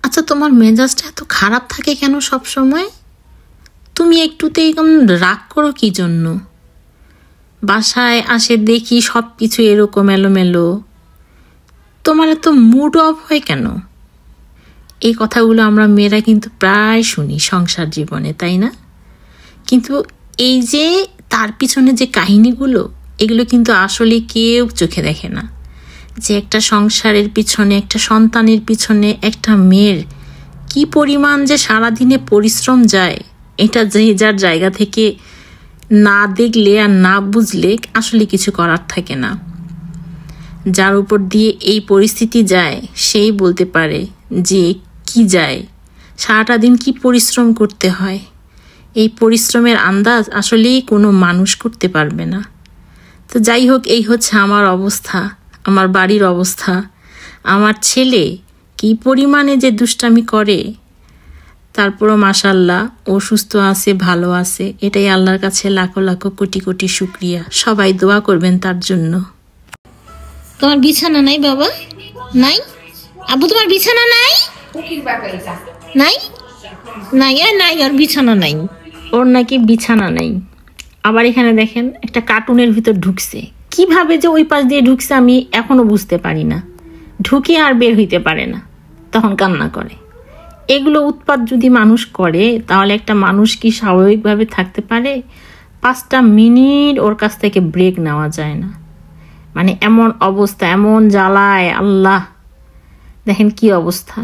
আচ্ছা, তোমার মেজাজটা এত খারাপ থাকে কেন সব সময়? তুমি একটুতেই কেমন রাগ করো কি জন্য? বাসায় আসে দেখি সব কিছু এরকম এলোমেলো, তোমার এত মুড অফ হয় কেন? এই কথাগুলো আমরা মেয়েরা কিন্তু প্রায় শুনি সংসার জীবনে, তাই না? কিন্তু এই যে তার পিছনে যে কাহিনীগুলো, এগুলো কিন্তু আসলে কেউ চোখে দেখে না। যে একটা সংসারের পিছনে, একটা সন্তানের পিছনে একটা মেয়ের কি পরিমাণ যে সারাদিনে পরিশ্রম যায়, এটা যে যার জায়গা থেকে না দেখলে আর না বুঝলে আসলে কিছু করার থাকে না। যার উপর দিয়ে এই পরিস্থিতি যায় সেই বলতে পারে যে কি যায়, সারাটা দিন কি পরিশ্রম করতে হয়। এই পরিশ্রমের আন্দাজ আসলেই কোনো মানুষ করতে পারবে না। তো যাই হোক, এই হচ্ছে আমার অবস্থা, আমার বাড়ির অবস্থা। আমার ছেলে কি পরিমাণে যে দুষ্টামি করে, তারপরও মাশাল্লাহ ও সুস্থ আছে, ভালো আছে। এটাই আল্লাহর কাছে লাখো লাখো কোটি কোটি শুকরিয়া। সবাই দোয়া করবেন তার জন্য। তোমার বিছানা নাই বাবা? নাই আবু, তোমার বিছানা নাই? নাই নাই আর নাই, আর বিছানা নাই। ওর নাকি বিছানা নাই। আবার এখানে দেখেন একটা কার্টুনের ভিতর ঢুকছে। কিভাবে যে ওই পাশ দিয়ে ঢুকছে আমি এখনো বুঝতে পারি না। ঢুকে আর বের হইতে পারে না, তখন কান্না করে। এগুলো উৎপাত যদি মানুষ করে তাহলে একটা মানুষ কি স্বাভাবিকভাবে থাকতে পারে? 5টা মিনিট ওর কাছ থেকে ব্রেক নেওয়া যায় না। মানে এমন অবস্থা, এমন জ্বালায় আল্লাহ, দেখেন কি অবস্থা।